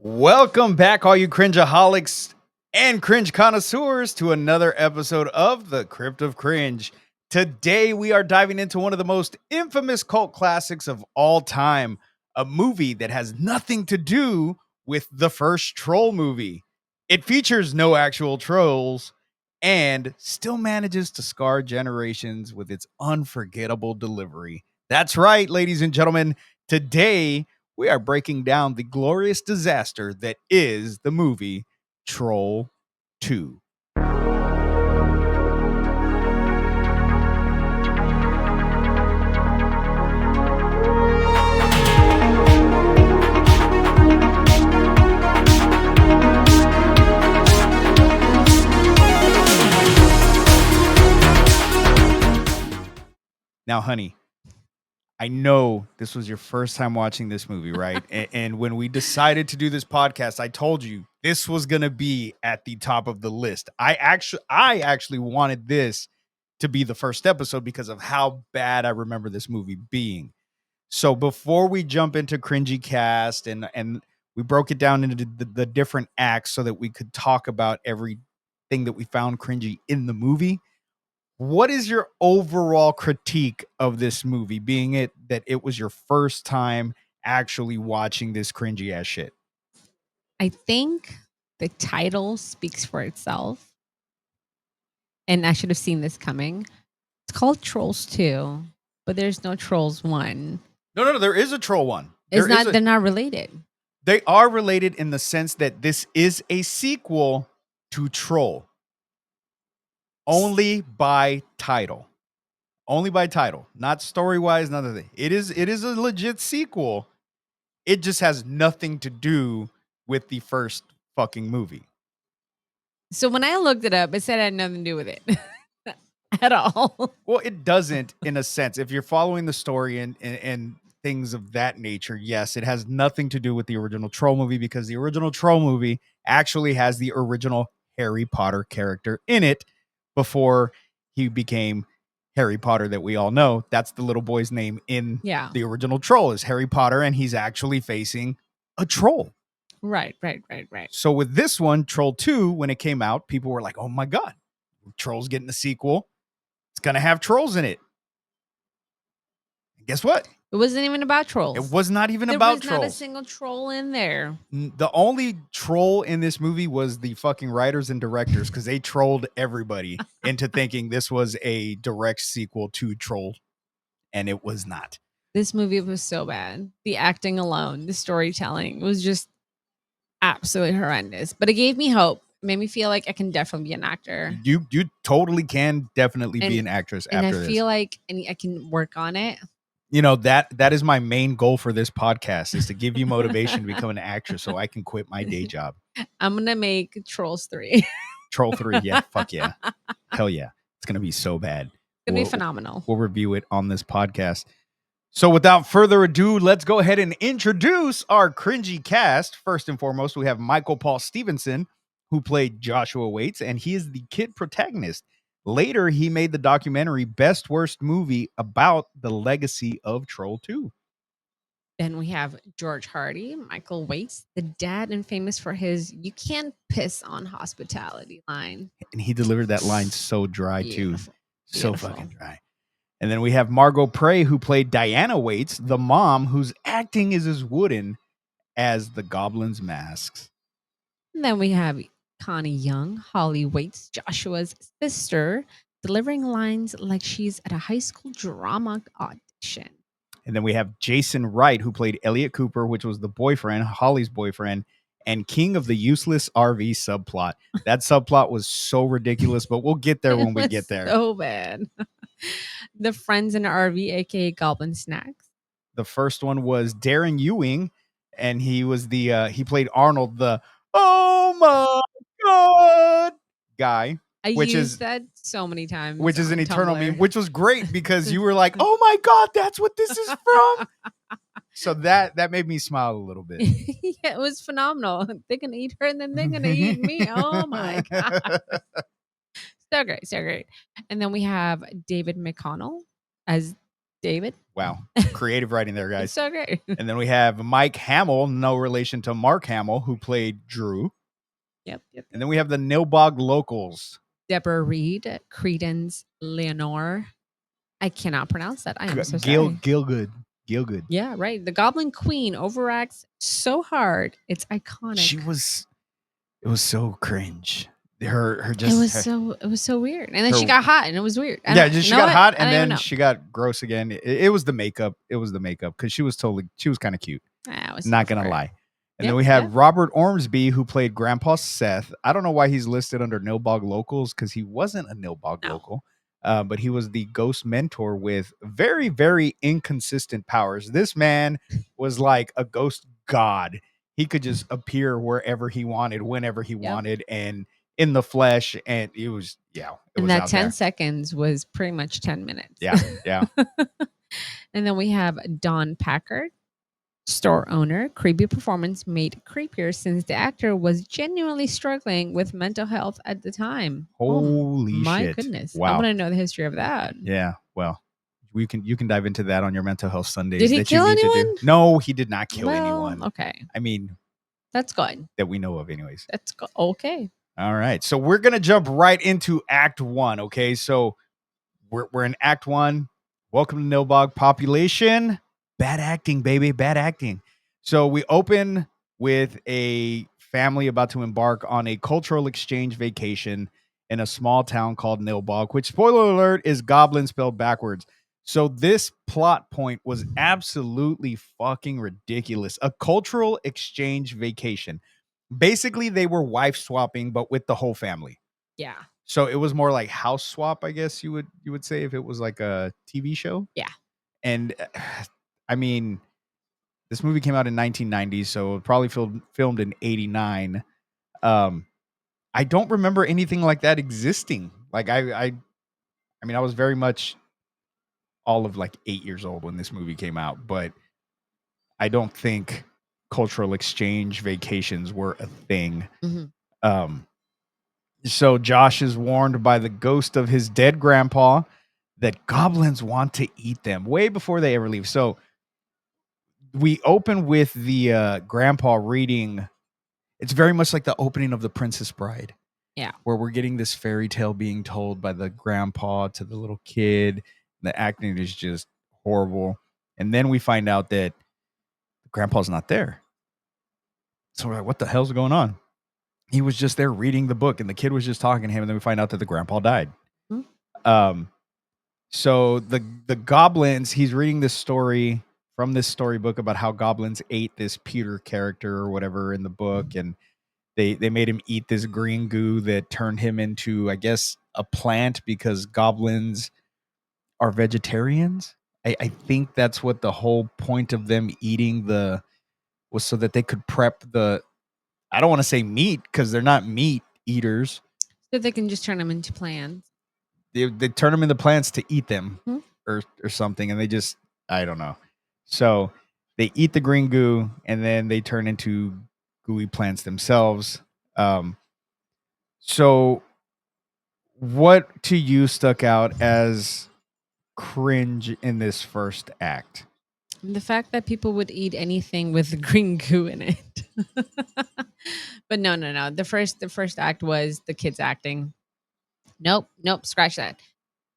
Welcome back, all you cringeaholics and cringe connoisseurs, to another episode of the Crypt of Cringe. Today, we are diving into one of the most infamous cult classics of all time, a movie that has nothing to do with the first troll movie. It features no actual trolls and still manages to scar generations with its unforgettable delivery. That's right, ladies and gentlemen. Today, we are breaking down the glorious disaster that is the movie Troll 2. Now, honey, I know this was your first time watching this movie, right? And when we decided to do this podcast, I told you this was going to be at the top of the list. I actually wanted this to be the first episode because of how bad I remember this movie being. So before we jump into cringy cast and we broke it down into the different acts so that we could talk about everything that we found cringy in the movie. What is your overall critique of this movie, being it that it was your first time actually watching this cringy ass shit? I think the title speaks for itself. And I should have seen this coming. It's called Trolls 2, but there's no Trolls 1. No, there is a troll one. They're not related. They are related in the sense that this is a sequel to Troll. Only by title. Only by title, not story-wise, none of that. It is a legit sequel. It just has nothing to do with the first fucking movie. So when I looked it up, it said it had nothing to do with it at all. Well, it doesn't, in a sense. If you're following the story and things of that nature, yes, it has nothing to do with the original Troll movie, because the original Troll movie actually has the original Harry Potter character in it before he became Harry Potter that we all know. That's the little boy's name in the original Troll, is Harry Potter, and he's actually facing a troll. Right. So with this one, Troll 2, when it came out, people were like, oh my God, Troll's getting a sequel. It's going to have trolls in it. And guess what? It wasn't even about trolls. It was not even about trolls. There was not a single troll in there. The only troll in this movie was the fucking writers and directors, because they trolled everybody into thinking this was a direct sequel to Troll, and it was not. This movie was so bad. The acting alone, the storytelling was just absolutely horrendous. But it gave me hope. It made me feel like I can definitely be an actor. You totally can definitely be an actress after this. And I feel like I can work on it. You know, that is my main goal for this podcast, is to give you motivation to become an actress so I can quit my day job. I'm going to make Trolls 3. Troll 3, yeah, fuck yeah. Hell yeah. It's going to be so bad. It's going to be phenomenal. We'll review it on this podcast. So without further ado, let's go ahead and introduce our cringy cast. First and foremost, we have Michael Paul Stevenson, who played Joshua Waits, and he is the kid protagonist. Later, he made the documentary Best Worst Movie about the legacy of Troll 2. Then we have George Hardy, Michael Waits, the dad and famous for his "you can't piss on hospitality" line. And he delivered that line so dry, too. So fucking dry. And then we have Margot Prey, who played Diana Waits, the mom, whose acting is as wooden as the Goblin's masks. And then we have Connie Young, Holly Waits, Joshua's sister, delivering lines like she's at a high school drama audition. And then we have Jason Wright, who played Elliot Cooper, which was the boyfriend, Holly's boyfriend, and king of the useless RV subplot. That subplot was so ridiculous, but we'll get there when we get there. So bad. The friends in the RV, aka Goblin Snacks. The first one was Darren Ewing, and he was he played Arnold, the "oh my God" guy. I used that so many times. Which is an eternal meme, which was great because you were like, oh my God, that's what this is from. So that made me smile a little bit. Yeah, it was phenomenal. They're going to eat her and then they're going to eat me. Oh my God. So great. And then we have David McConnell as David. Wow. Creative writing there, It's guys. so great. And then we have Mike Hamill, no relation to Mark Hamill, who played Drew. Yep. And then we have the Nilbog locals. Deborah Reed, Credence Leonore. I cannot pronounce that. I am so Gilgood. sorry. Gilgood. Yeah, right. The Goblin Queen overacts so hard. It's iconic. It was so cringe. It was so weird. And then she got hot and it was weird. She got hot and then know. she got gross again. It was the makeup. It was the makeup because she was kind of cute. I was Not gonna lie. And Yep, then we have yep. Robert Ormsby, who played Grandpa Seth. I don't know why he's listed under Nilbog locals because he wasn't a Nilbog No. local, but he was the ghost mentor with very, very inconsistent powers. This man was like a ghost god. He could just appear wherever he wanted, whenever he wanted, and in the flesh. And it was, it And was that out 10 there. seconds was pretty much 10 minutes. Yeah, yeah. And then we have Don Packard, store owner. Creepy performance made creepier since the actor was genuinely struggling with mental health at the time. Holy my shit. goodness. Wow. I want to know the history of that. Yeah, well, you can dive into that on your mental health Sundays. Did he that kill you need to anyone? do. No, he did not kill Well, anyone. okay. I mean, That's good. that we know of, anyways. That's good. Okay. All right, so we're gonna jump right into Act 1. Okay, so we're in Act 1. Welcome to Nilbog population. Bad acting, baby, bad acting. So we open with a family about to embark on a cultural exchange vacation in a small town called Nilbog, which, spoiler alert, is goblin spelled backwards. So this plot point was absolutely fucking ridiculous. A cultural exchange vacation. Basically, they were wife swapping, but with the whole family. Yeah. So it was more like house swap, I guess you would say, if it was like a TV show. Yeah. And I mean, this movie came out in 1990, so it probably filmed in 89. I don't remember anything like that existing. Like I mean, I was very much all of like 8 years old when this movie came out, but I don't think cultural exchange vacations were a thing. Mm-hmm. So Josh is warned by the ghost of his dead grandpa that goblins want to eat them way before they ever leave. So we open with the grandpa reading. It's very much like the opening of The Princess Bride. Yeah. Where we're getting this fairy tale being told by the grandpa to the little kid. The acting is just horrible. And then we find out that the grandpa's not there. So we're like, what the hell's going on? He was just there reading the book and the kid was just talking to him. And then we find out that the grandpa died. Mm-hmm. So the goblins, he's reading this story from this storybook about how goblins ate this Peter character or whatever in the book. And they made him eat this green goo that turned him into, I guess, a plant because goblins are vegetarians. I think that's what the whole point of them eating was so that they could prep I don't want to say meat because they're not meat eaters. So they can just turn them into plants. They turn them into plants to eat them Mm-hmm. or something. And they just, I don't know. So they eat the green goo and then they turn into gooey plants themselves. So what to you stuck out as cringe in this first act? The fact that people would eat anything with green goo in it. But no. The first act was the kids acting. Nope, scratch that.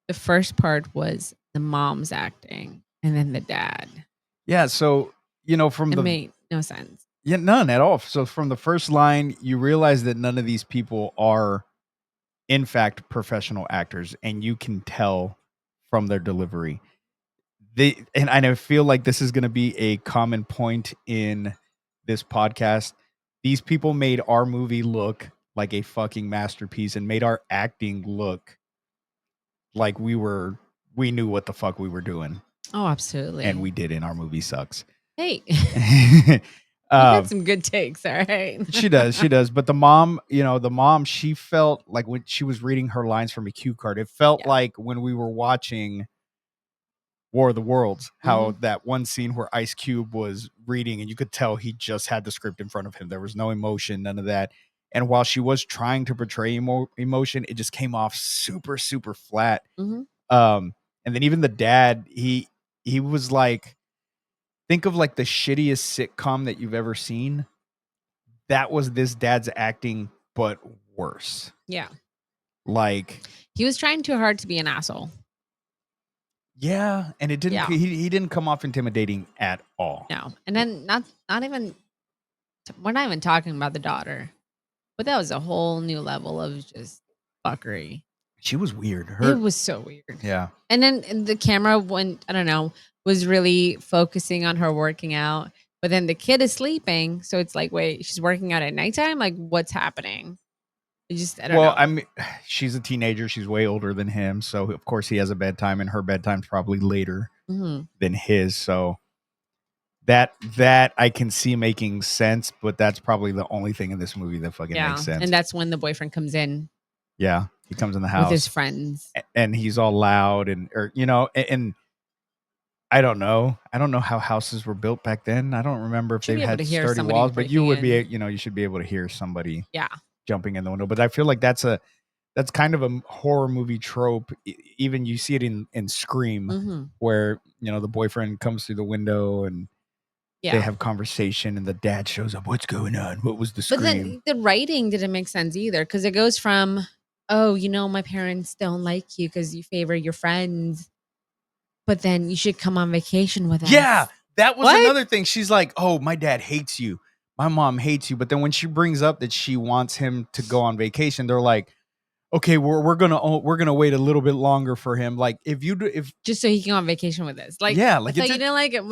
The first part was the mom's acting and then the dad. Yeah, so from It made no sense. Yeah, none at all. So from the first line, you realize that none of these people are in fact professional actors, and you can tell from their delivery. And I feel like this is going to be a common point in this podcast. These people made our movie look like a fucking masterpiece and made our acting look like we knew what the fuck we were doing. Oh, absolutely. And we did, and our movie sucks. Hey. You had some good takes, all right. She does. But the mom, she felt like when she was reading her lines from a cue card, it felt like when we were watching War of the Worlds, how that one scene where Ice Cube was reading and you could tell he just had the script in front of him. There was no emotion, none of that. And while she was trying to portray emotion, it just came off super, super flat. Mm-hmm. And then even the dad, he he was like, think of like the shittiest sitcom that you've ever seen. That was this dad's acting, but worse. Yeah. Like, He was trying too hard to be an asshole. yeah, and it didn't. Yeah. He didn't come off intimidating at all. No. And then not even we're not even talking about the daughter. But that was a whole new level of just fuckery. She was weird. It was so weird. Yeah. And then the camera went, I don't know, was really focusing on her working out. But then the kid is sleeping. So it's like, wait, she's working out at nighttime? Like, what's happening? I don't know. I mean, she's a teenager. She's way older than him. So, of course, he has a bedtime, and her bedtime's probably later than his. So, that I can see making sense, but that's probably the only thing in this movie that fucking makes sense. And that's when the boyfriend comes in. Yeah. He comes in the house with his friends. And he's all loud and I don't know. I don't know how houses were built back then. I don't remember if they had sturdy walls, but you would be, you should be able to hear somebody jumping in the window. But I feel like that's kind of a horror movie trope. Even you see it in Scream, where, the boyfriend comes through the window and they have conversation and the dad shows up. What's going on? What was the scream? But then the writing didn't make sense either, because it goes from, oh, my parents don't like you because you favor your friends, but then you should come on vacation with us. Yeah, that was another thing. She's like, oh, my dad hates you. My mom hates you. But then when she brings up that she wants him to go on vacation, they're like, okay, we're gonna wait a little bit longer for him. Like, if just so he can go on vacation with us. Like, yeah, like you didn't like it.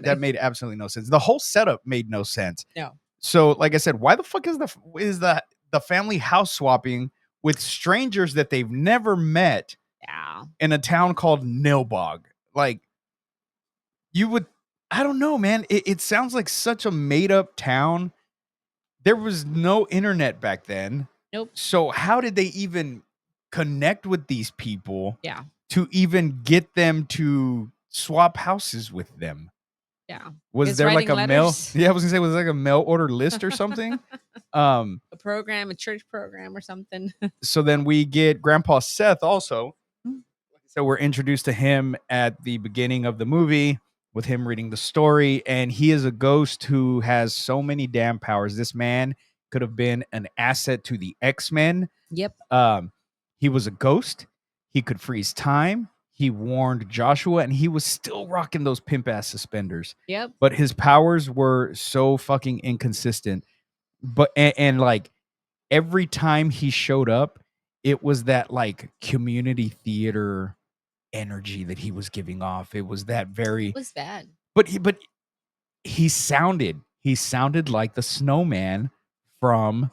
That made absolutely no sense. The whole setup made no sense. No. So, like I said, why the fuck is the family house swapping with strangers that they've never met? Yeah. In a town called Nilbog? Like, you would, I don't know, man. It sounds like such a made up town. There was no internet back then. Nope. So how did they even connect with these people? Yeah. To even get them to swap houses with them? Yeah. Was there like a mail? Yeah, I was gonna say, was there like a mail order list or something? A program, a church program or something. So then we get Grandpa Seth also. So we're introduced to him at the beginning of the movie with him reading the story, and he is a ghost who has so many damn powers. This man could have been an asset to the X-Men. Yep. He was a ghost. He could freeze time. He warned Joshua, and he was still rocking those pimp ass suspenders. Yep. But his powers were so fucking inconsistent. But and like every time he showed up, it was that like community theater energy that he was giving off. It was that very. It was bad. But he sounded like the snowman from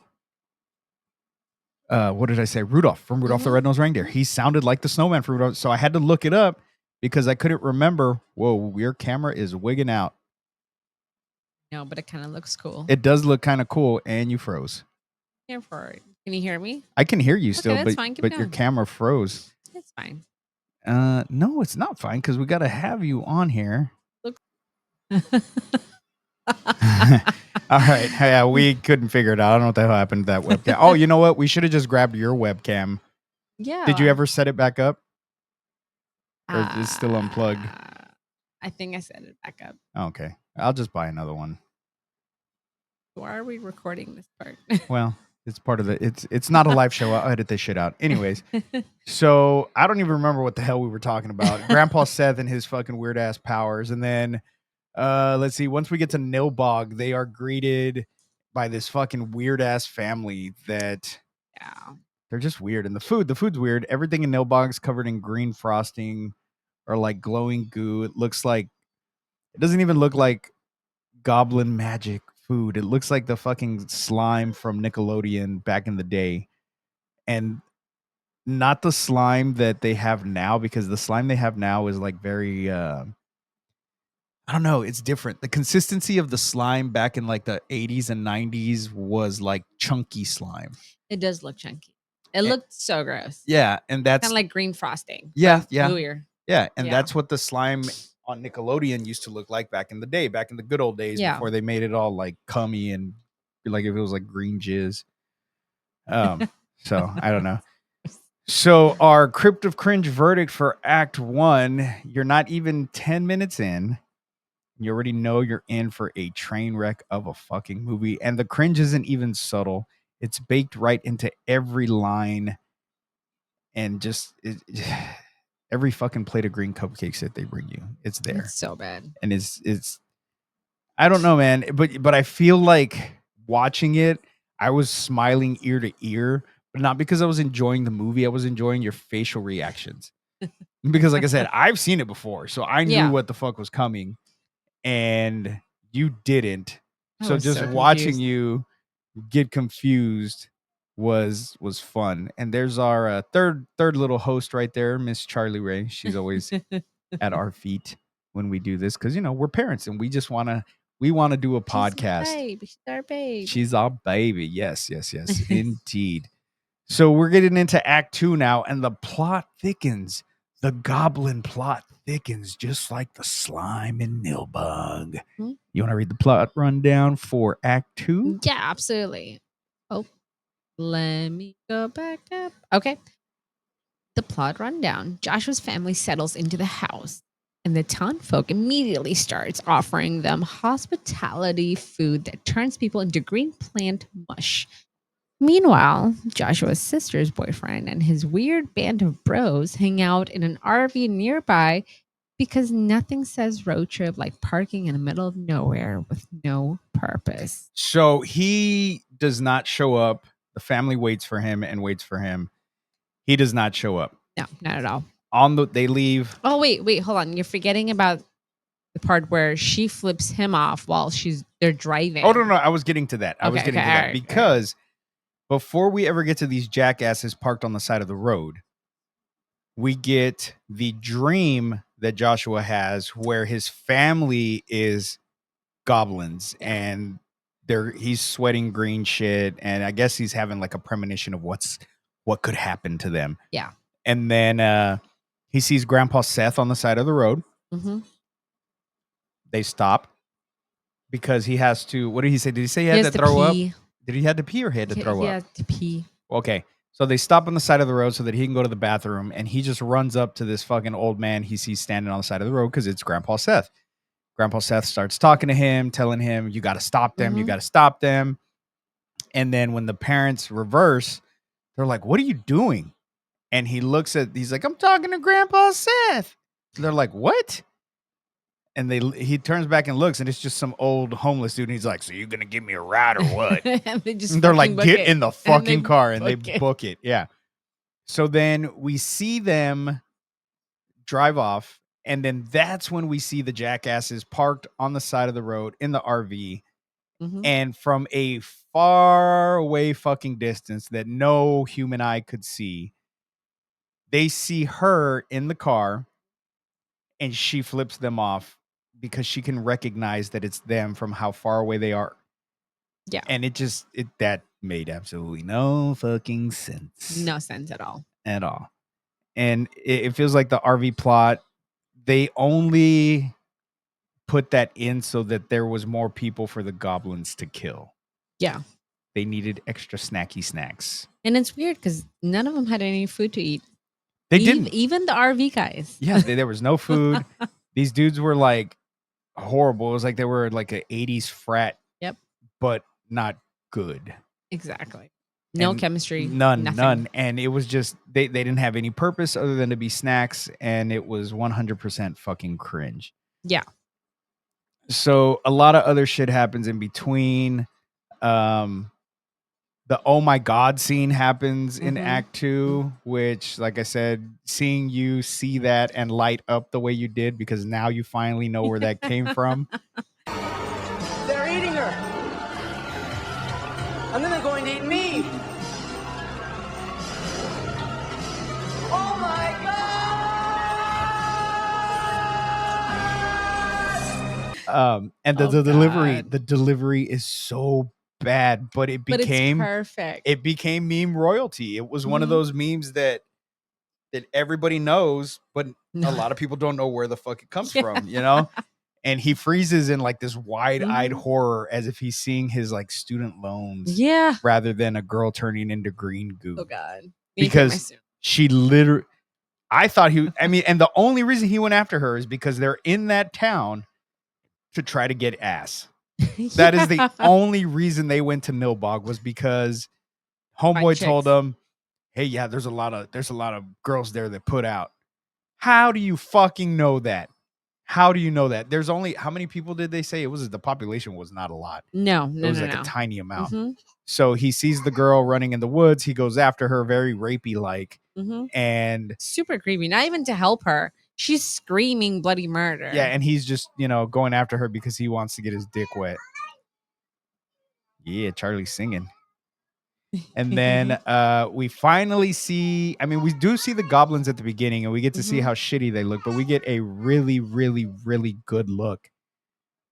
what did I say? Rudolph, from Rudolph the Red-Nosed Reindeer. He sounded like the snowman from Rudolph. So I had to look it up because I couldn't remember. Whoa, your camera is wigging out. No, but it kind of looks cool. It does look kind of cool, and you froze. Here for it. Can you hear me? I can hear you still, that's fine. but your camera froze. It's fine. No, it's not fine because we got to have you on here. Look. All right. Yeah, we couldn't figure it out. I don't know what the hell happened to that webcam. Oh, you know what? We should have just grabbed your webcam. Yeah. Did you ever set it back up? Or is it still unplugged? I think I set it back up. Okay. I'll just buy another one. Why are we recording this part? Well, it's part of it's not a live show. I'll edit this shit out. Anyways, so I don't even remember what the hell we were talking about. Grandpa Seth and his fucking weird ass powers. And then let's see, once we get to Nilbog, they are greeted by this fucking weird ass family that they're just weird. And the food's weird. Everything in Nilbog's covered in green frosting or like glowing goo. It doesn't even look like goblin magic food. It looks like the fucking slime from Nickelodeon back in the day. And not the slime that they have now, because the slime they have now is like very I don't know, it's different. The consistency of the slime back in like the 80s and 90s was like chunky slime. It does look chunky. It looked so gross. Yeah, and that's kind of like green frosting. Yeah. Yeah, and that's what the slime on Nickelodeon used to look like back in the day, back in the good old days, before they made it all like cummy and like if it was like green jizz. So I don't know. So our Crypt of Cringe verdict for Act 1, you're not even 10 minutes in. You already know you're in for a train wreck of a fucking movie. And the cringe isn't even subtle. It's baked right into every line and just every fucking plate of green cupcakes that they bring you. It's there. It's so bad. And it's I don't know, man, but I feel like watching it, I was smiling ear to ear, but not because I was enjoying the movie. I was enjoying your facial reactions. Because like I said, I've seen it before, so I knew Yeah. what the fuck was coming, and you didn't. I So was just so watching confused. you get confused was fun. And there's our third little host right there, Miss Charlie Ray. She's always at our feet when we do this because we're parents and we just want to do a podcast. She's our babe. She's our baby. Yes, indeed. So we're getting into Act 2 now, and the plot thickens. The goblin plot thickens, just like the slime in Nilbug. Hmm? You want to read the plot rundown for Act 2? Yeah, absolutely. Oh, let me go back up. Okay. The plot rundown. Joshua's family settles into the house, and the town folk immediately starts offering them hospitality food that turns people into green plant mush. Meanwhile, Joshua's sister's boyfriend and his weird band of bros hang out in an RV nearby because nothing says road trip like parking in the middle of nowhere with no purpose. So he does not show up. The family waits for him and waits for him. He does not show up. No, not at all. They leave. Oh, wait, hold on. You're forgetting about the part where she flips him off while they're driving. Oh, no, I was getting to that. I was getting to that right, because before we ever get to these jackasses parked on the side of the road, we get the dream that Joshua has where his family is goblins and he's sweating green shit, and I guess he's having like a premonition of what could happen to them. Yeah. And then he sees Grandpa Seth on the side of the road. Mm-hmm. They stop because he has to. What did he say? Did he say he had to throw up? Did he have to pee or he had to throw up? He had to pee. Okay. So they stop on the side of the road so that he can go to the bathroom, and he just runs up to this fucking old man he sees standing on the side of the road because it's Grandpa Seth. Grandpa Seth starts talking to him, telling him, you got to stop them. Mm-hmm. You got to stop them. And then when the parents reverse, they're like, what are you doing? And he's like, I'm talking to Grandpa Seth. And they're like, what? And he turns back and looks, and it's just some old homeless dude. And he's like, so you're going to give me a ride or what? And they're like, get in the fucking car. And they book it. Yeah. So then we see them drive off. And then that's when we see the jackasses parked on the side of the road in the RV. Mm-hmm. And from a far away fucking distance that no human eye could see, they see her in the car, and she flips them off because she can recognize that it's them from how far away they are. Yeah. And that made absolutely no fucking sense. No sense at all. At all. And it feels like the RV plot, they only put that in so that there was more people for the goblins to kill. Yeah. They needed extra snacky snacks. And it's weird because none of them had any food to eat. They didn't. Even the RV guys. Yeah, there was no food. These dudes were like horrible. It was like they were like an 80s frat. Yep. But not good. Exactly. No chemistry. None. And it was just, they didn't have any purpose other than to be snacks. And it was 100% fucking cringe. Yeah. So a lot of other shit happens in between. The oh my God scene happens in Act 2, which, like I said, seeing you see that and light up the way you did, because now you finally know where that came from. They're eating her. And then they're going to eat me. Oh my God! And the delivery is so bad, but it became perfect. It became meme royalty. It was one of those memes that everybody knows, but a lot of people don't know where the fuck it comes from, you know? And he freezes in like this wide-eyed horror as if he's seeing his like student loans, rather than a girl turning into green goo. Oh God! Because She literally, I thought and the only reason he went after her is because they're in that town to try to get ass. That is the only reason they went to Nilbog, was because homeboy told chicks. them, hey, yeah, there's a lot of girls there that put out. How do you fucking know that? How do you know that? There's only, how many people did they say it was? The population was not a lot. No, It was like no. a tiny amount. Mm-hmm. So he sees the girl running in the woods. He goes after her, very rapey like, Mm-hmm. and Super creepy. Not even to help her. She's screaming bloody murder. yeah, and he's just, going after her because he wants to get his dick wet. Yeah, Charlie's singing. And then we finally see, we do see the goblins at the beginning, and we get to see how shitty they look, but we get a really, really, really good look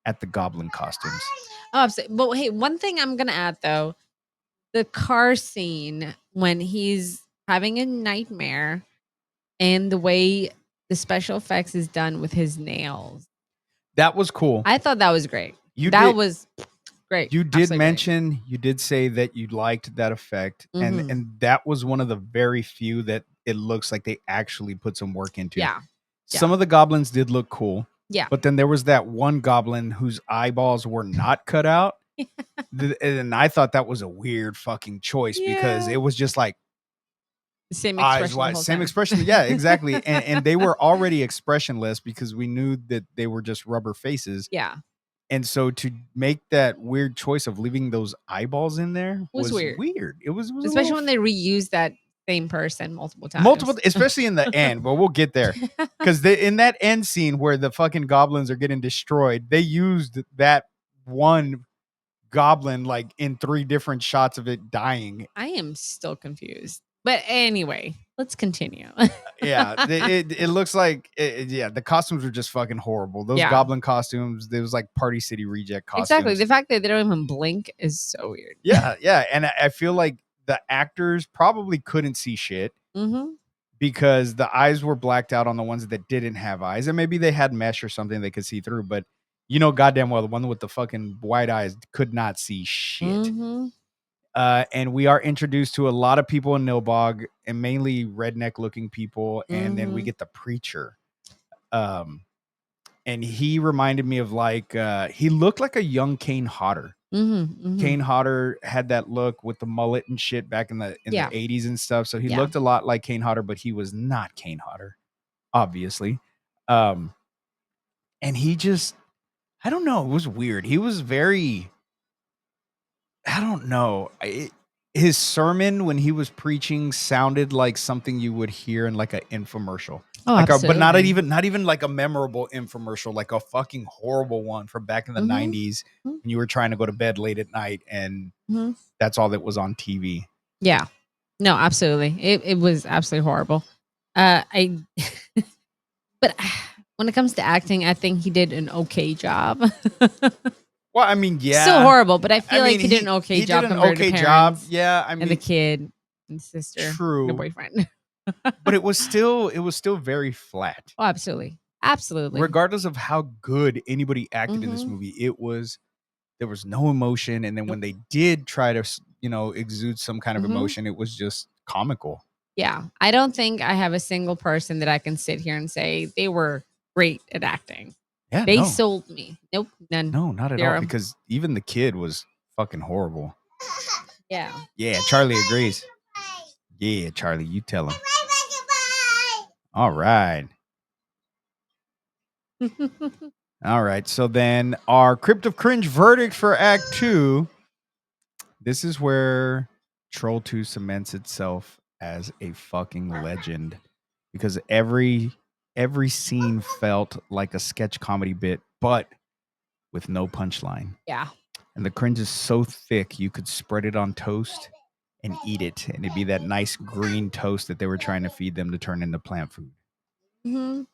at the goblin costumes. Oh, but hey, one thing I'm gonna add though, the car scene when he's having a nightmare and the way the special effects is done with his nails. That was cool. I thought that was great. That was great. You did mention, you did say that you liked that effect, and that was one of the very few that it looks like they actually put some work into. Yeah. Some of the goblins did look cool. Yeah. But then there was that one goblin whose eyeballs were not cut out. And I thought that was a weird fucking choice because it was just like same eyes expression. wide, same expression. Yeah, exactly. And they were already expressionless because we knew that they were just rubber faces. Yeah. And so to make that weird choice of leaving those eyeballs in there was weird. It was especially when they reuse that same person multiple times. Especially in the end, but we'll get there. Because in that end scene where the fucking goblins are getting destroyed, they used that one goblin like in 3 different shots of it dying. I am still confused. But anyway, let's continue. Yeah, it looks like the costumes were just fucking horrible. Those goblin costumes, there was like Party City reject costumes. Exactly. The fact that they don't even blink is so weird. Yeah, and I feel like the actors probably couldn't see shit because the eyes were blacked out on the ones that didn't have eyes, and maybe they had mesh or something they could see through. But goddamn well, the one with the fucking white eyes could not see shit. And we are introduced to a lot of people in Nilbog, and mainly redneck looking people. And then we get the preacher. And he reminded me of he looked like a young Kane Hodder. Kane Hodder had that look with the mullet and shit back in the 80s and stuff. So he looked a lot like Kane Hodder, but he was not Kane Hodder, obviously. And he just, I don't know. It was weird. He was very, I don't know. His sermon when he was preaching sounded like something you would hear in like an infomercial. Oh, but not even like a memorable infomercial, like a fucking horrible one from back in the 90s when you were trying to go to bed late at night and that's all that was on TV. Yeah. No, absolutely. It was absolutely horrible. But when it comes to acting, I think he did an okay job. Well, I mean, yeah. Still horrible, but I feel like he did an okay job. He did an okay job. Yeah, I mean, and the kid and sister, true, the boyfriend. But it was still very flat. Oh, absolutely, absolutely. Regardless of how good anybody acted in this movie, there was no emotion. And then when they did try to, exude some kind of emotion, it was just comical. Yeah, I don't think I have a single person that I can sit here and say they were great at acting. Yeah, they sold me. Nope, none. No, not at all. Because even the kid was fucking horrible. Yeah. Yeah, Charlie agrees. Yeah, Charlie, you tell him. All right. All right. So then our Crypt of Cringe verdict for Act 2. This is where Troll 2 cements itself as a fucking legend. Because every scene felt like a sketch comedy bit, but with no punchline. Yeah. And the cringe is so thick you could spread it on toast and eat it, and it'd be that nice green toast that they were trying to feed them to turn into plant food. And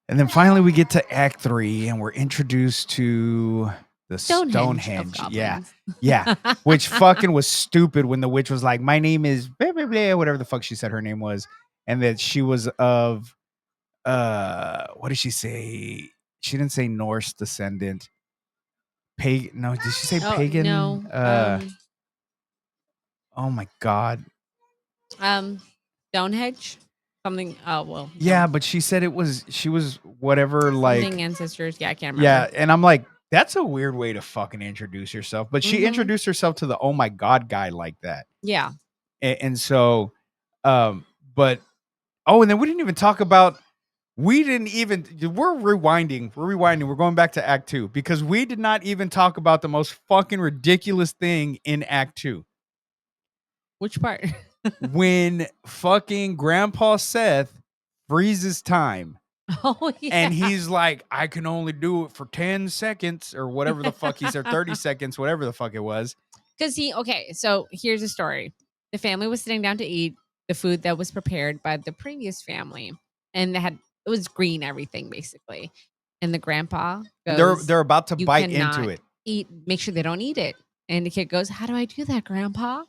then finally we get to Act 3, and we're introduced to the Stonehenge. Yeah. Which fucking was stupid when the witch was like, my name is blah, blah, blah, whatever the fuck she said her name was. And that she was of, what did she say? She didn't say Norse descendant. Pagan. No, did she say pagan? No. Oh my God. Stonehenge, something. Oh well. Yeah, no. but she said she was whatever, like, Something ancestors. Yeah, I can't yeah, remember. and I'm like, that's a weird way to fucking introduce yourself. But she Mhm. introduced herself to the oh my god guy like that, Yeah. and so, but oh, and then we didn't even talk about. We didn't even. We're rewinding. We're going back to Act 2 because we did not even talk about the most fucking ridiculous thing in Act 2 Which part? when fucking Grandpa Seth freezes time. Oh yeah. And he's like, I can only do it for 10 seconds or whatever the fuck he said, 30 seconds, whatever the fuck it was. Because so here's a story. The family was sitting down to eat the food that was prepared by the previous family, and it was green everything basically. And the grandpa goes, They're about to "You bite cannot into it. eat. Make sure they don't eat it." And the kid goes, "How do I do that, Grandpa?" And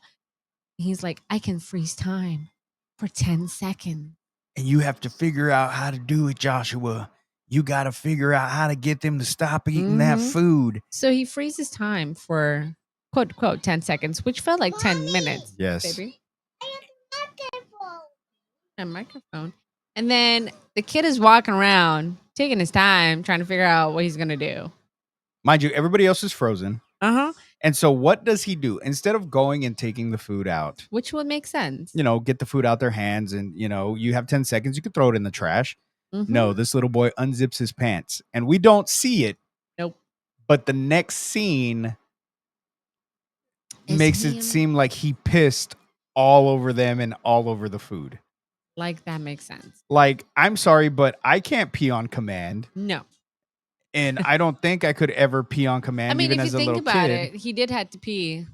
he's like, "I can freeze time for 10 seconds." And you have to figure out how to do it, Joshua. You got to figure out how to get them to stop eating that Mhm. food. So he freezes time for quote quote 10 seconds, which felt like 10 minutes. Yes. Baby. A microphone. And then the kid is walking around, taking his time, trying to figure out what he's gonna do. Mind you, everybody else is frozen. Uh-huh. And so what does he do? Instead of going and taking the food out, Which would make sense. get the food out their hands and, you have 10 seconds, you could throw it in the trash. Mhm. No, this little boy unzips his pants and we don't see it. Nope. But the next scene Is makes him. it seem like he pissed all over them and all over the food. Like that makes sense. Like, I'm sorry, but I can't pee on command. No. And I don't think I could ever pee on command, I mean, even if you as a think little about kid. it, he did have to pee.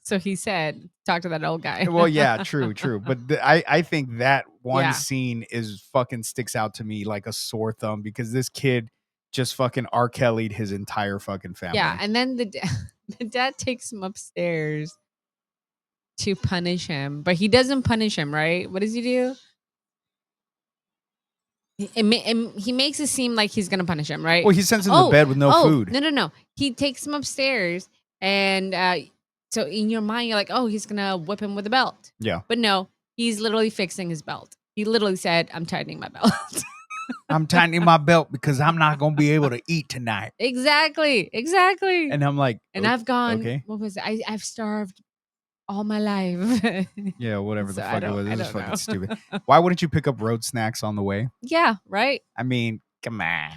So he said, talk to that old guy. Well, yeah, true. But I think that one Yeah. scene is fucking sticks out to me like a sore thumb because this kid just fucking R. Kelly'd his entire fucking family. Yeah. And then the dad takes him upstairs to punish him, but he doesn't punish him, right? What does he do? He makes it seem like he's gonna punish him, right? Well, he sends him to bed with no food. No. He takes him upstairs, and so in your mind, you're like, oh, he's gonna whip him with a belt. Yeah. But no, he's literally fixing his belt. He literally said, "I'm tightening my belt." I'm tightening my belt because I'm not going to be able to eat tonight. Exactly. And I'm like, And I've gone. okay. What was it? I've starved all my life. Yeah, whatever So the I fuck it don't- was. I This is don't fucking know. stupid. Why wouldn't you pick up road snacks on the way? Yeah. Right. I mean, come on.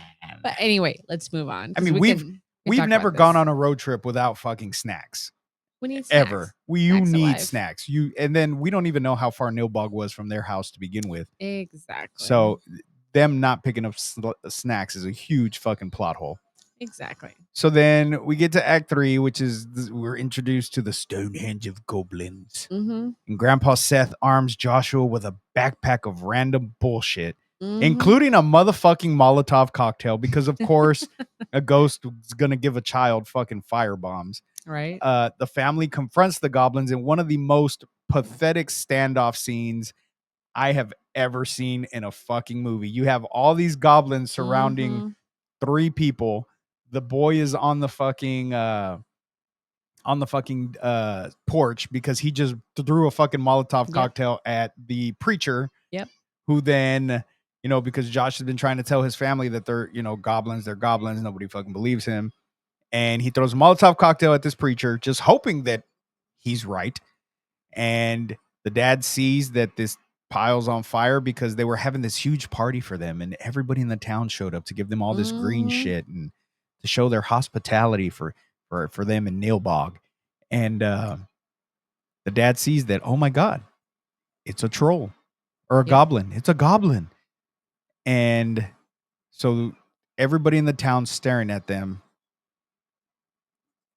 But anyway, let's move on. I 'cause mean, we can we've talk never about gone this. on a road trip without fucking snacks. We need Ever. snacks. You Snacks are need life. snacks. And then we don't even know how far Nilbog was from their house to begin with. Exactly. So them not picking up snacks is a huge fucking plot hole. Exactly. So then we get to Act 3, which is we're introduced to the Stonehenge of goblins. Mm-hmm. And Grandpa Seth arms Joshua with a backpack of random bullshit, Mm-hmm. including a motherfucking Molotov cocktail, because of course a ghost is gonna give a child fucking fire bombs. Right. The family confronts the goblins in one of the most pathetic standoff scenes I have ever seen in a fucking movie. You have all these goblins surrounding Mhm. 3 people. The boy is on the fucking porch because he just threw a fucking Molotov Yep. cocktail at the preacher. Yep. Who then, because Josh has been trying to tell his family that they're, goblins, they're goblins. Nobody fucking believes him. And he throws a Molotov cocktail at this preacher, just hoping that he's right. And the dad sees that this pile's on fire because they were having this huge party for them. And everybody in the town showed up to give them all this green Mhm. shit and to show their hospitality for them in Nailbog. And the dad sees that, oh my God, it's a troll or a goblin. It's a goblin. And so everybody in the town's staring at them.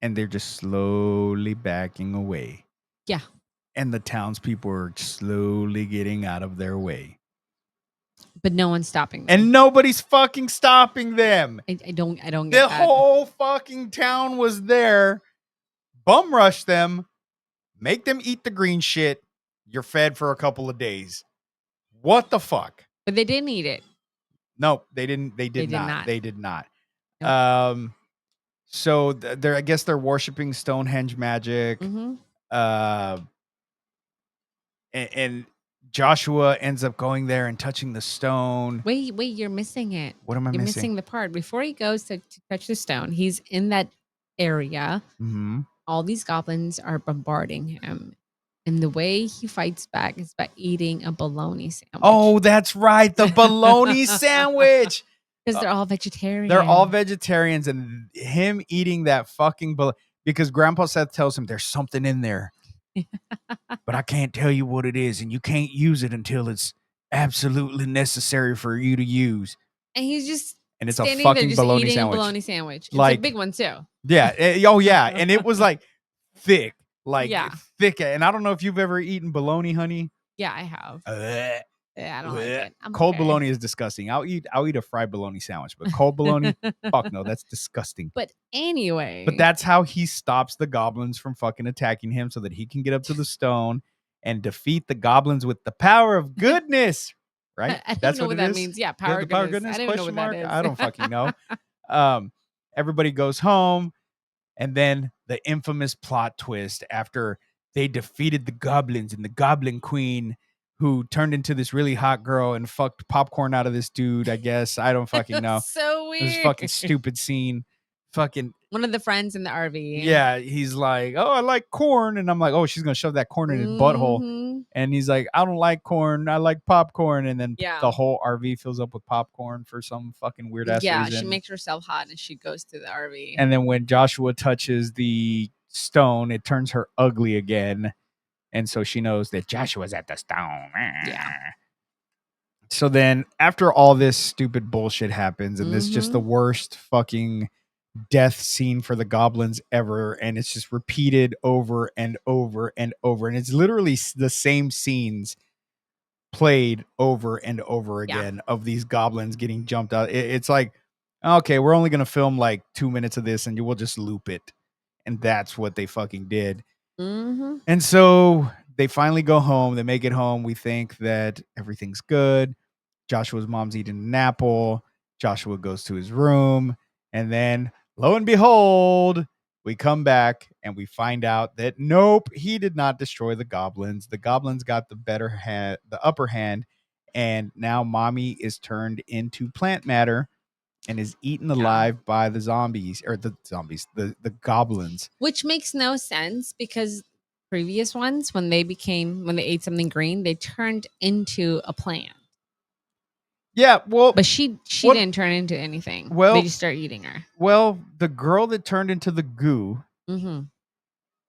And they're just slowly backing away. Yeah. And the townspeople are slowly getting out of their way. But no one's stopping them. And nobody's fucking stopping them. I don't get The that. whole fucking town was there. Bum rush them. Make them eat the green shit. You're fed for a couple of days. What the fuck? But they didn't eat it. No, they didn't. They did did not. not. They did not. Nope. So I guess they're worshiping Stonehenge magic. Mhm. And Joshua ends up going there and touching the stone. Wait, you're missing it. What am I You're missing? missing the part. Before he goes to touch the stone, he's in that area. Mm-hmm. All these goblins are bombarding him. And the way he fights back is by eating a bologna sandwich. Oh, that's right. The bologna sandwich. Because they're all vegetarian. They're all vegetarians, and him eating that fucking because Grandpa Seth tells him there's something in there, but I can't tell you what it is, and you can't use it until it's absolutely necessary for you to use. And he's just and it's a standing fucking there just bologna eating sandwich. A bologna sandwich. It's Like- a big one too. Yeah. Oh yeah, and it was like thick, Yeah. thick. And I don't know if you've ever eaten bologna, honey. Yeah, I have. Yeah, I don't like it. I'm Cold okay. bologna is disgusting. I'll eat a fried bologna sandwich, but cold bologna, fuck no, that's disgusting. But anyway. But that's how he stops the goblins from fucking attacking him, so that he can get up to the stone and defeat the goblins with the power of goodness. Right? I don't That's know what it that is? means. Yeah, Yeah, power the of power of goodness. goodness? I don't know what that is. I don't fucking know. Everybody goes home, and then the infamous plot twist after they defeated the goblins and the Goblin Queen, who turned into this really hot girl and fucked popcorn out of this dude, I guess. I don't fucking know. So weird. It was a fucking stupid scene. Fucking One of the friends in the RV. yeah, he's like, oh, I like corn, and I'm like, oh, she's gonna shove that corn in his butthole, Mhm. and he's like, I don't like corn, I like popcorn, and then Yeah. the whole RV fills up with popcorn for some fucking weird ass Yeah, reason. she makes herself hot and she goes to the RV. And then when Joshua touches the stone, it turns her ugly again, and so she knows that Joshua's at the stone. Yeah. So then, after all this stupid bullshit happens, and this is just the Mhm. worst fucking death scene for the goblins ever, and it's just repeated over and over and over, and it's literally the same scenes played over and over Yeah. again of these goblins getting jumped out. It's like, okay, we're only gonna film like 2 minutes of this, and we'll just loop it, and that's what they fucking did. Mhm. And so they finally go home. They make it home. We think that everything's good. Joshua's mom's eating an apple. Joshua goes to his room. And then, lo and behold, we come back and we find out that nope, he did not destroy the goblins. The goblins got the upper hand. And now mommy is turned into plant matter and is eaten alive by the goblins. Which makes no sense because previous ones, when they ate something green, they turned into a plant. Yeah, well, But she what- didn't turn into anything. Well- They just start eating her. well, the girl that turned into the goo, Mm-hmm.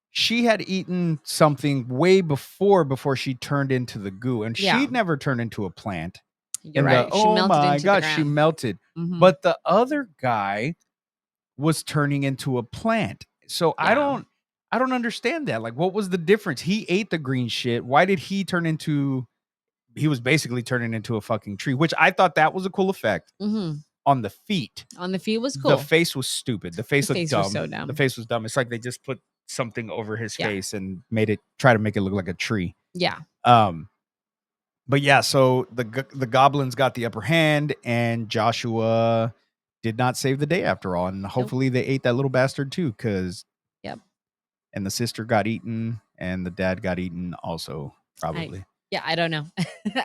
she had eaten something way before she turned into the goo, and Yeah. she'd never turned into a plant. You're And right. She oh melted my into gosh, the she ground. melted. Mhm. But the other guy was turning into a plant. So I Yeah. don't understand that. Like, what was the difference? He ate the green shit. Why did he turn into? He was basically turning into a fucking tree, which I thought that was a cool effect Mhm. on the feet. On the feet was cool. The face was stupid. The face The looked face dumb. was so dumb. The face was dumb. It's like they just put something over his Yeah. face and try to make it look like a tree. Yeah. But yeah, so the goblins got the upper hand, and Joshua did not save the day after all. And hopefully they ate that little bastard too, because Yep. And the sister got eaten, and the dad got eaten also, probably. Yeah, I don't know.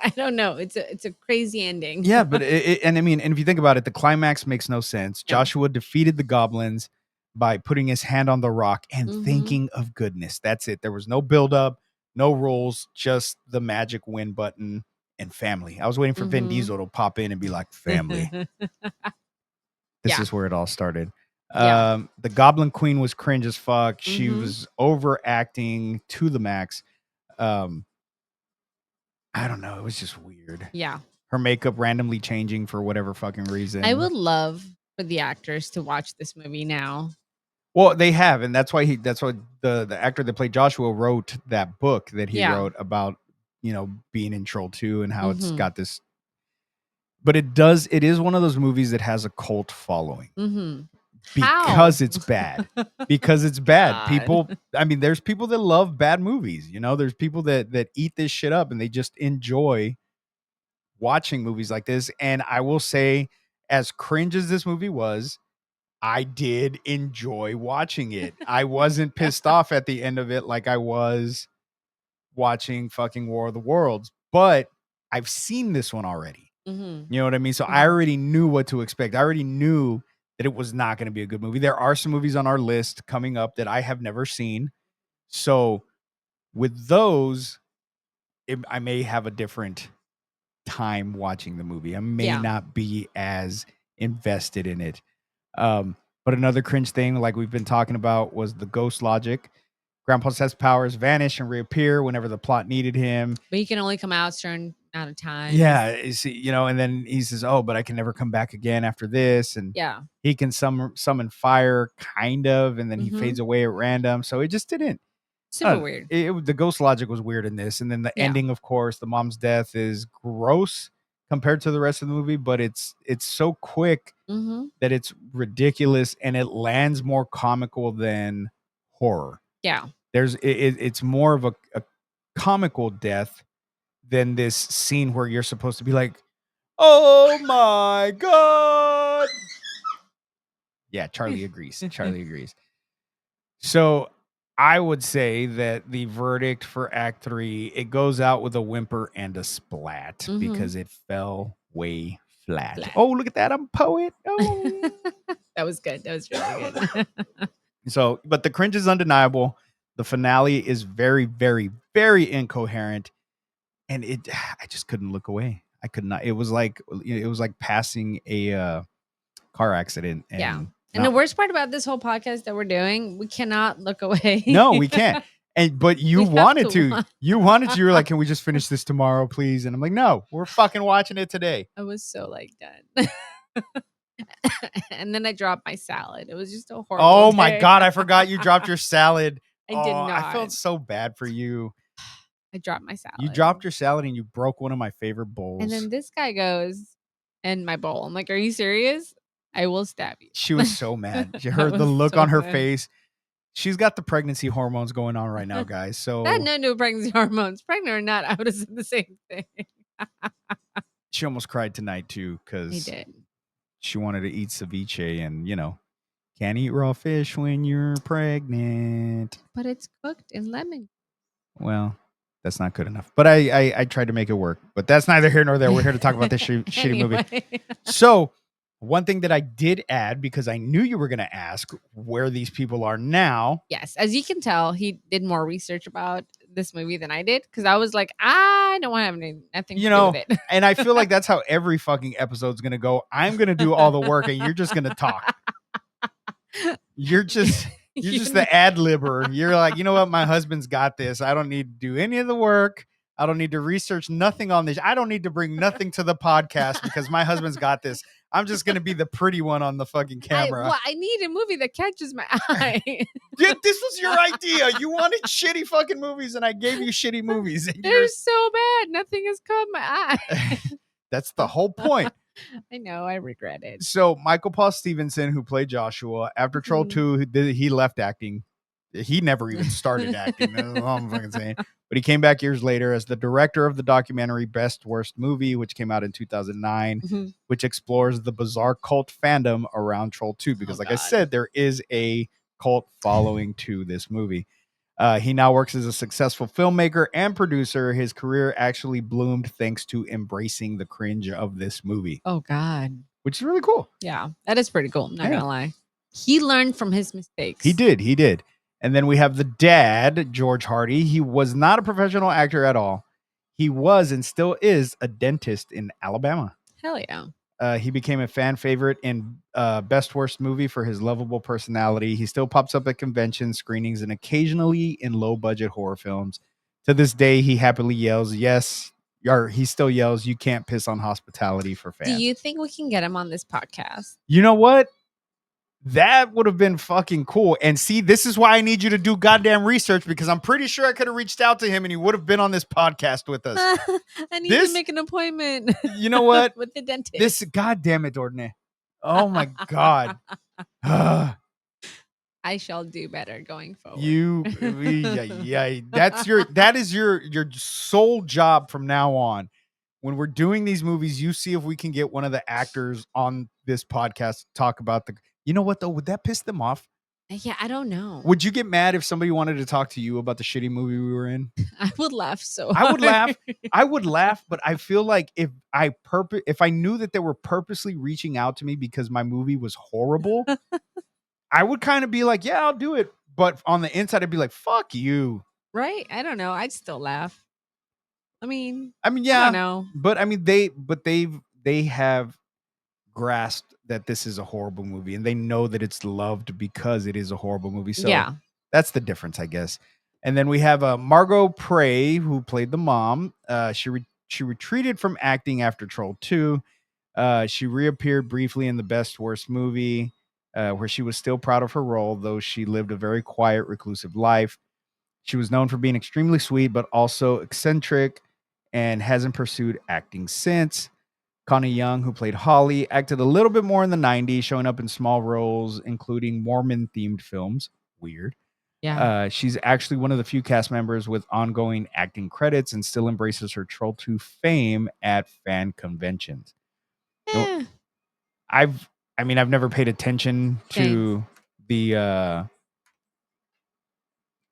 I don't know. It's a crazy ending. Yeah, but and I mean, and if you think about it, the climax makes no sense. No. Joshua defeated the goblins by putting his hand on the rock and Mhm. thinking of goodness. That's it. There was no buildup, no rules, just the magic win button and family. I was waiting for Vin Mhm. Diesel to pop in and be like, family. This Yeah. is where it all started. Yeah. The Goblin Queen was cringe as fuck. She Mhm. was overacting to the max. I don't know. It was just weird. Yeah. Her makeup randomly changing for whatever fucking reason. I would love for the actors to watch this movie now. Well, they have, and that's why the actor that played Joshua wrote that book that he Yeah. wrote about, being in Troll 2 and how it's Mhm. got this. But it is one of those movies that has a cult following Mm-hmm. because it's bad. Because it's bad. God. People, I mean, there's people that love bad movies, there's people that eat this shit up and they just enjoy watching movies like this. And I will say, as cringe as this movie was, I did enjoy watching it. I wasn't pissed off at the end of it like I was watching fucking War of the Worlds, but I've seen this one already. Mm-hmm. You know what I mean? So I already knew what to expect. I already knew that it was not going to be a good movie. There are some movies on our list coming up that I have never seen. So with those, I may have a different time watching the movie. I may Yeah. not be as invested in it. But another cringe thing, like we've been talking about, was the ghost logic. Grandpa says powers vanish and reappear whenever the plot needed him. But he can only come out certain amount of times. Yeah, and then he says, "Oh, but I can never come back again after this." And Yeah. he can summon fire, kind of, and then he Mhm. fades away at random. So it just didn't. Super weird. The ghost logic was weird in this, and then the Yeah. ending, of course, the mom's death is gross compared to the rest of the movie, but it's so quick Mm-hmm. that it's ridiculous, and it lands more comical than horror. Yeah. It's more of a comical death than this scene where you're supposed to be like, "Oh my god!" Yeah, Charlie agrees. Charlie agrees. So I would say that the verdict for Act 3, it goes out with a whimper and a splat Mhm. because it fell way flat. Flat. Oh, look at that. I'm a poet. Oh. That was good. That was really good. So, but the cringe is undeniable. The finale is very, very, very incoherent. And I just couldn't look away. I could not. It was like passing a car accident. And Yeah. And the worst part about this whole podcast that we're doing, we cannot look away. No, we can't. But you We have wanted to to. watch. You wanted to. You were like, "Can we just finish this tomorrow, please?" And I'm like, "No, we're fucking watching it today." I was so like done. And then I dropped my salad. It was just a horrible Oh my day. god, I forgot you dropped your salad. I did I felt not. so bad for you. I dropped my salad. You dropped your salad and you broke one of my favorite bowls. And then this guy goes in my bowl. I'm like, "Are you serious? I will stab you." She was so mad. She I heard the was look so on her mad. face. She's got the pregnancy hormones going on right now, guys. So That had nothing to do with pregnancy hormones. Pregnant or not, I would have said the same thing. she almost cried tonight too I because did. she wanted to eat ceviche, and can't eat raw fish when you're pregnant. But it's cooked in lemon. Well, that's not good enough. But I tried to make it work. But that's neither here nor there. We're here to talk about this shitty movie. Anyway. So one thing that I did add, because I knew you were going to ask where these people are now. Yes, as you can tell, he did more research about this movie than I did because I was like, I don't want to have nothing to do with it. And I feel like that's how every fucking episode's going to go. I'm going to do all the work and you're just going to talk. You're just the ad-libber. You're like, you know what? My husband's got this. I don't need to do any of the work. I don't need to research nothing on this. I don't need to bring nothing to the podcast because my husband's got this. I'm just going to be the pretty one on the fucking camera. I need a movie that catches my eye. Dude, this was your idea. You wanted shitty fucking movies and I gave you shitty movies. And They're so bad. Nothing has caught my eye. that's the whole point. I know. I regret it. So Michael Paul Stevenson, who played Joshua, after Troll 2, he left acting. He never even started acting. That's all I'm fucking saying. But he came back years later as the director of the documentary Best Worst Movie, which came out in 2009, which explores the bizarre cult fandom around Troll 2. Because I said, there is a cult following to this movie. He now works as a successful filmmaker and producer. His career actually bloomed thanks to embracing the cringe of this movie. Oh, God. Which is really cool. Yeah, that is pretty cool. I'm not going to lie. He learned from his mistakes. He did. And then we have the dad, George Hardy. He was not a professional actor at all. He was and still is a dentist in Alabama. Hell yeah. He became a fan favorite in Best Worst Movie for his lovable personality. He still pops up at conventions, screenings, and occasionally in low-budget horror films. To this day, he happily yells, he still yells, "You can't piss on hospitality" for fans. Do you think we can get him on this podcast? You know what? That would have been fucking cool. And see, this is why I need you to do goddamn research, because I'm pretty sure I could have reached out to him and he would have been on this podcast with us. I need to make an appointment. You know what? With the dentist. This, goddamn it, Ordne. Oh my God. I shall do better going forward. That is your sole job from now on. When we're doing these movies, you see if we can get one of the actors on this podcast to talk about you know what though? Would that piss them off? Yeah, I don't know. Would you get mad if somebody wanted to talk to you about the shitty movie we were in? I would laugh so I would laugh. hard. I would laugh, but I feel like if I knew that they were purposely reaching out to me because my movie was horrible, I would kind of be like, yeah, I'll do it. But on the inside, I'd be like, fuck you. Right? I don't know. I'd still laugh. I mean, I mean, I yeah, don't know. but I mean, they have grasped that this is a horrible movie, and they know that it's loved because it is a horrible movie. So Yeah. that's the difference, I guess. And then we have Margot Prey, who played the mom. She retreated from acting after Troll 2. She reappeared briefly in the Best Worst movie, where she was still proud of her role, though she lived a very quiet, reclusive life. She was known for being extremely sweet, but also eccentric, and hasn't pursued acting since. Connie Young, who played Holly, acted a little bit more in the 90s, showing up in small roles, including Mormon-themed films. Weird. Yeah. She's actually one of the few cast members with ongoing acting credits and still embraces her Troll 2 fame at fan conventions. Eh, I've never paid attention Same. to the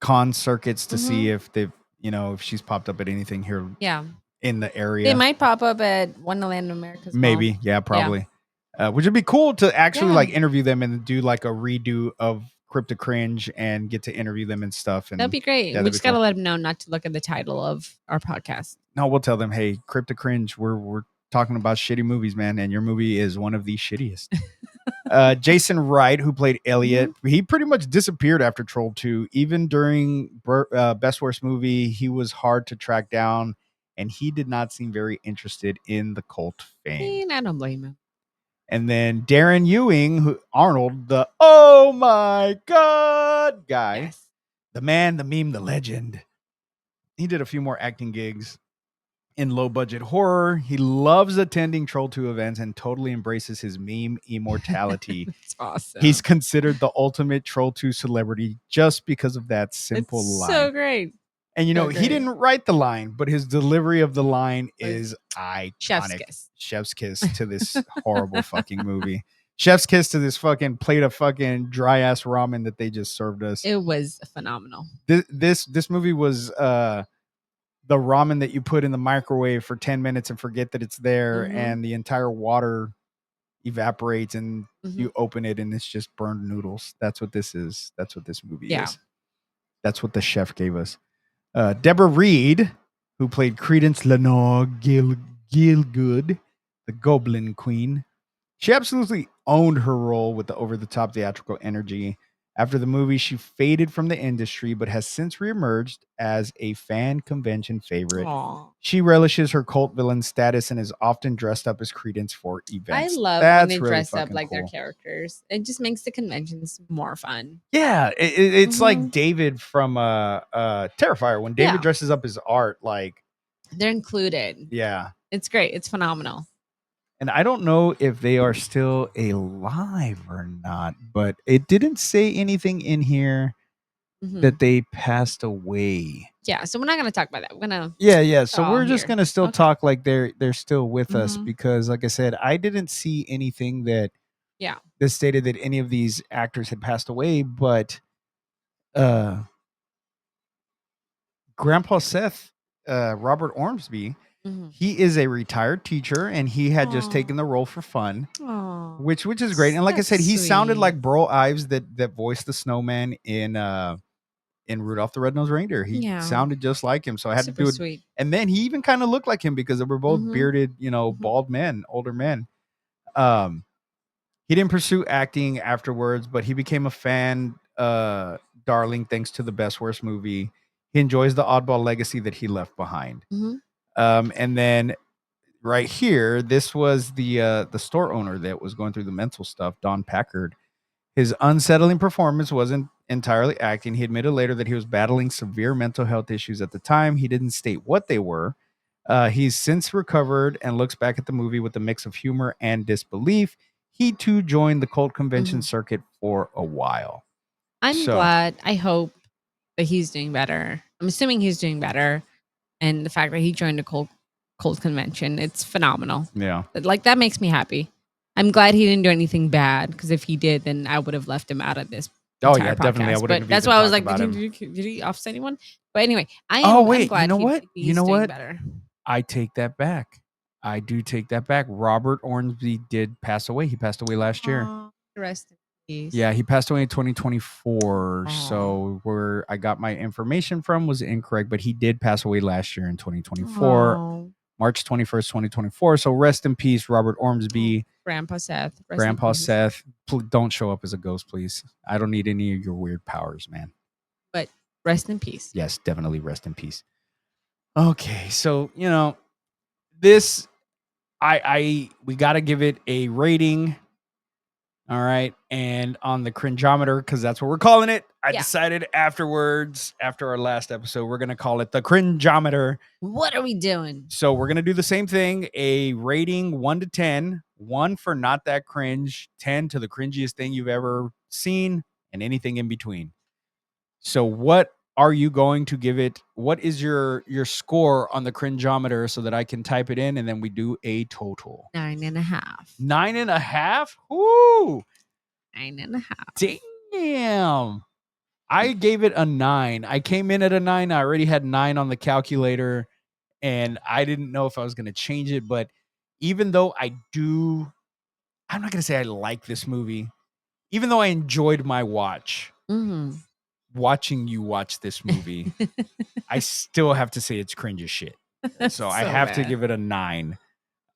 con circuits to see if they've, if she's popped up at anything here yeah. in the area. They might pop up at Wonderland America. Maybe. Yeah, probably. Which would be cool to actually Yeah. like interview them and do like a redo of Crypt of Cringe and get to interview them and stuff. And That'd be great. yeah, We that'd just be cool. gotta let them know not to look at the title of our podcast. No, we'll tell them, hey, Crypt of Cringe, we're talking about shitty movies, man, and your movie is one of the shittiest. Jason Wright, who played Elliot, he pretty much disappeared after Troll 2. Even during Best Worst movie, he was hard to track down, and he did not seem very interested in the cult fame. And I don't blame him. And then Darren Ewing, Arnold, the oh my god guy, Yes. the man, the meme, the legend. He did a few more acting gigs in low budget horror. He loves attending Troll 2 events and totally embraces his meme immortality. It's awesome. He's considered the ultimate Troll 2 celebrity just because of that simple It's line. so great. And so he great. didn't write the line, but his delivery of the line is iconic. Chef's kiss. Chef's kiss to this horrible fucking movie. Chef's kiss to this fucking plate of fucking dry ass ramen that they just served us. It was phenomenal. This movie was the ramen that you put in the microwave for 10 minutes and forget that it's there, and the entire water evaporates and you open it and it's just burned noodles. That's what this is. That's what this movie is. That's what the chef gave us. Deborah Reed, who played Credence Lenore Gielgud, the Goblin Queen. She absolutely owned her role with the over-the-top theatrical energy. After the movie, she faded from the industry, but has since reemerged as a fan convention favorite. Aww. She relishes her cult villain status and is often dressed up as Credence for I events. love That's when they really dress up fucking like their cool. characters. It just makes the conventions more fun. Yeah, it's like David from Terrifier. When David Yeah. dresses up as Art, like, They're included. yeah. It's great. It's phenomenal. And I don't know if they are still alive or not, but it didn't say anything in here that they passed away. Yeah, so we're not gonna talk about that. We're gonna Yeah. So Oh, we're just here. gonna still Okay. talk like they're still with us, because, like I said, I didn't see anything that stated that any of these actors had passed away. But Grandpa Seth, Robert Ormsby, he is a retired teacher, and he had just taken the role for fun. Aw. Which is great. And like I said, he sounded like Burl Ives that voiced the snowman in Rudolph the Red-Nosed Reindeer. He sounded just like him. So I had to do it. Sweet. And then he even kind of looked like him because they were both bearded, bald men, older men. He didn't pursue acting afterwards, but he became a fan darling thanks to the Best Worst movie. He enjoys the oddball legacy that he left behind. And then right here, this was the store owner that was going through the mental stuff, Don Packard. His unsettling performance wasn't entirely acting. He admitted later that he was battling severe mental health issues at the time. He didn't state what they were. He's since recovered and looks back at the movie with a mix of humor and disbelief. He too joined the cult convention circuit for a while. I'm glad. I hope that he's doing better. I'm assuming he's doing better. And the fact that he joined a cult convention, it's phenomenal. Yeah. Like, that makes me happy. I'm glad he didn't do anything bad, because if he did, then I would have left him out of this Oh entire yeah, definitely. I podcast. wouldn't But have that's even why I was talked like, about him. did he offset anyone? But anyway, Oh I'm wait, glad you know what? he's You know doing what? better. I take that back. I do take that back. Robert Ormsby did pass away. He passed away last year. Aw, rest in peace. Yeah, he passed away in 2024. Aw. So where I got my information from was incorrect, but he did pass away last year in 2024, Oh, March 21st, 2024. So rest in peace, Robert Ormsby, Grandpa Seth. Rest in Grandpa peace. Seth. Don't show up as a ghost, please. I don't need any of your weird powers, man. But rest in peace. Yes, definitely rest in peace. Okay, so this we got to give it a rating. All right, and on the cringeometer, because that's what we're calling it, I Yeah. decided afterwards, after our last episode, we're gonna call it the cringeometer. What are we doing? So we're gonna do the same thing: a rating 1 to 10, 1 for not that cringe, 10 to the cringiest thing you've ever seen, and anything in between. So what are you going to give it? What is your score on the cringeometer so that I can type it in and then we do a total? 9.5. 9.5? Woo! 9.5. Damn. I gave it a 9. I came in at a 9. I already had 9 on the calculator and I didn't know if I was going to change it. But even though I'm not going to say I like this movie, even though I enjoyed my watching you watch this movie, I still have to say it's cringe as shit. So I have to give it a 9.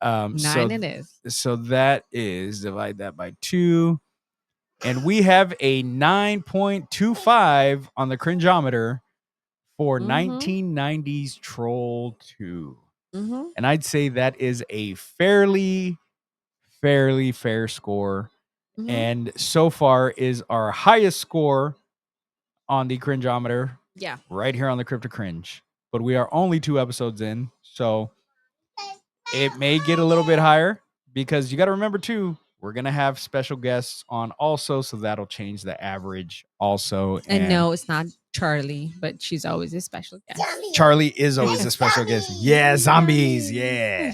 9 it is. So that is, divide that by 2. And we have a 9.25 on the cringeometer for 1990s Troll 2. And I'd say that is a fairly fair score. And so far is our highest score on the cringeometer. Yeah. Right here on the Crypt of Cringe. But we are only 2 episodes in, so it may get a little bit higher because you got to remember too, we're going to have special guests on also, so that'll change the average also. And no, it's not Charlie, but she's always a special guest. Charlie is always a special guest. Yeah, zombies. Yeah.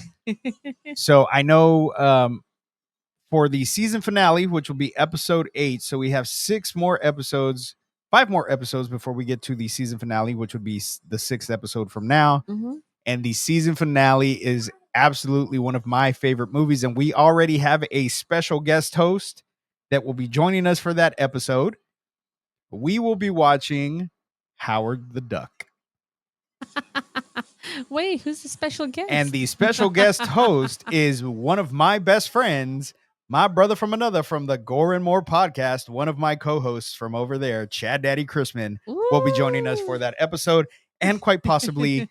So I know for the season finale, which will be episode 8, so we have 5 more episodes before we get to the season finale, which would be the 6th episode from now. And the season finale is absolutely one of my favorite movies. And we already have a special guest host that will be joining us for that episode. We will be watching Howard the Duck. Wait, who's the special guest? And the special guest host is one of my best friends, my brother from another, from the Gore and More podcast. One of my co-hosts from over there, Chad Daddy Chrisman, will be joining us for that episode. And quite possibly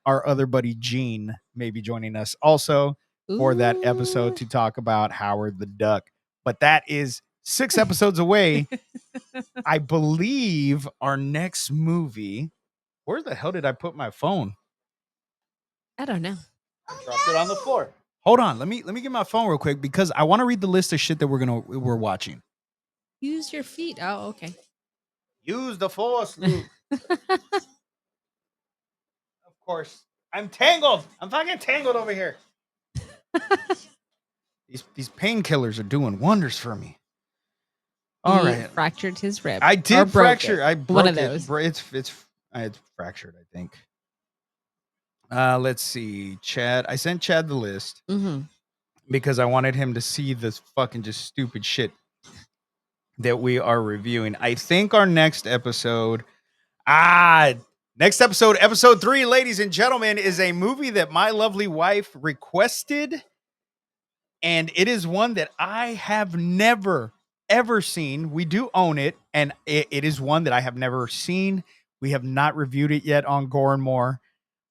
our other buddy Gene may be joining us also for that episode to talk about Howard the Duck. But that is 6 episodes away. I believe our next movie. Where the hell did I put my phone? I don't know. Dropped it on the floor. Hold on. Let me get my phone real quick because I want to read the list of shit that we're watching. Use your feet. Oh, okay. Use the force, Luke. Of course. I'm tangled. I'm fucking tangled over here. These painkillers are doing wonders for me. All right. Fractured his rib. I did fracture. I broke one of it. those. It's fractured, I think. Let's see. Chad. I sent Chad the list because I wanted him to see this fucking just stupid shit that we are reviewing. I think our next episode, episode 3, ladies and gentlemen, is a movie that my lovely wife requested. And it is one that I have never, ever seen. We do own it. And it is one that I have never seen. We have not reviewed it yet on Gore and More.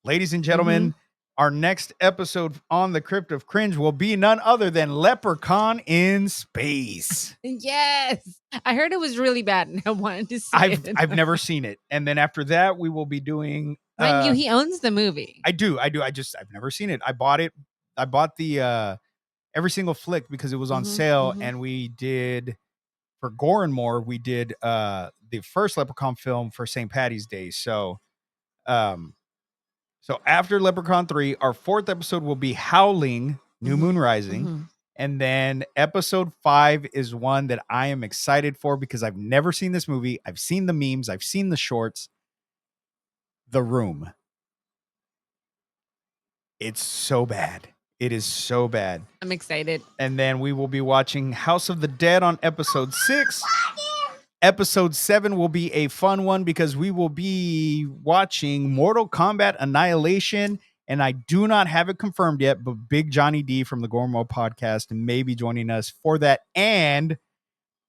Ladies and gentlemen, our next episode on the Crypt of Cringe will be none other than Leprechaun in Space. Yes. I heard it was really bad and I wanted to see it. I've never seen it. And then after that, we will be doing... he owns the movie. I do. I've never seen it. I bought it. I bought the every single flick because it was on sale. And we did, for Gore and More, we did the first Leprechaun film for St. Patty's Day. So after Leprechaun 3, our 4th episode will be Howling, New Moon Rising. And then episode 5 is one that I am excited for because I've never seen this movie. I've seen the memes, I've seen the shorts. The Room. It's so bad. It is so bad. I'm excited. And then we will be watching House of the Dead on episode 6. Episode 7 will be a fun one because we will be watching Mortal Kombat Annihilation. And I do not have it confirmed yet, but Big Johnny D from the Gormo podcast may be joining us for that. And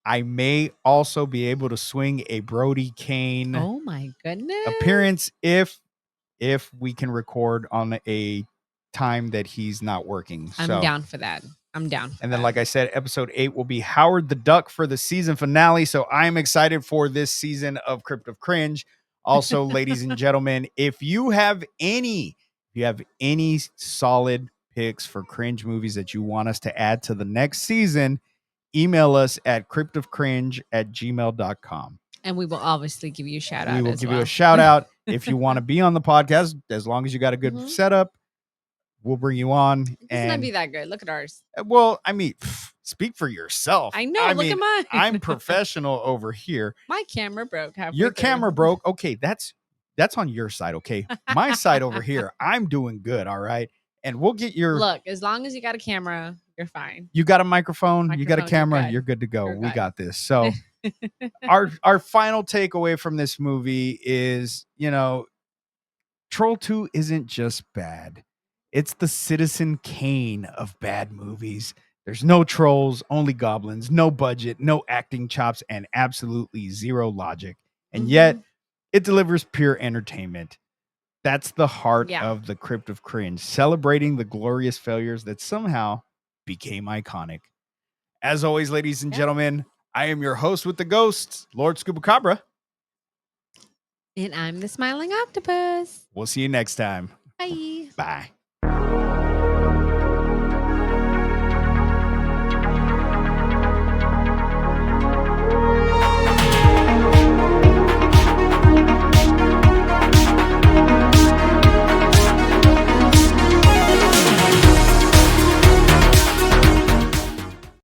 I may also be able to swing a Brody Kane Oh my goodness. appearance if we can record on a time that he's not working. I'm down for that. I'm down for And then, that. like I said, episode 8 will be Howard the Duck for the season finale. So I'm excited for this season of Crypt of Cringe. Also, ladies and gentlemen, if you have any solid picks for cringe movies that you want us to add to the next season, email us at cryptofcringe@gmail.com. And we will obviously give you a shout out. We will as give well. you a shout out. If you want to be on the podcast, as long as you got a good Mhm. setup, we'll bring you on. It doesn't have to be that good. Look at ours. Well, I mean, speak for yourself. I know. Look at mine. I'm professional over here. My camera broke halfway Your through. camera broke. Okay, that's on your side. Okay, my side over here. I'm doing good. All right, and we'll get your. Look, as long as you got a camera, you're fine. You got a microphone. You got a Microphone, you're camera. good. You're good to go. You're We good. got this. So, our final takeaway from this movie is, Troll 2 isn't just bad. It's the Citizen Kane of bad movies. There's no trolls, only goblins, no budget, no acting chops, and absolutely zero logic. And yet, it delivers pure entertainment. That's the heart of the Crypt of Cringe, celebrating the glorious failures that somehow became iconic. As always, ladies and gentlemen, I am your host with the ghosts, Lord Scubacabra. And I'm the smiling octopus. We'll see you next time. Bye. Bye.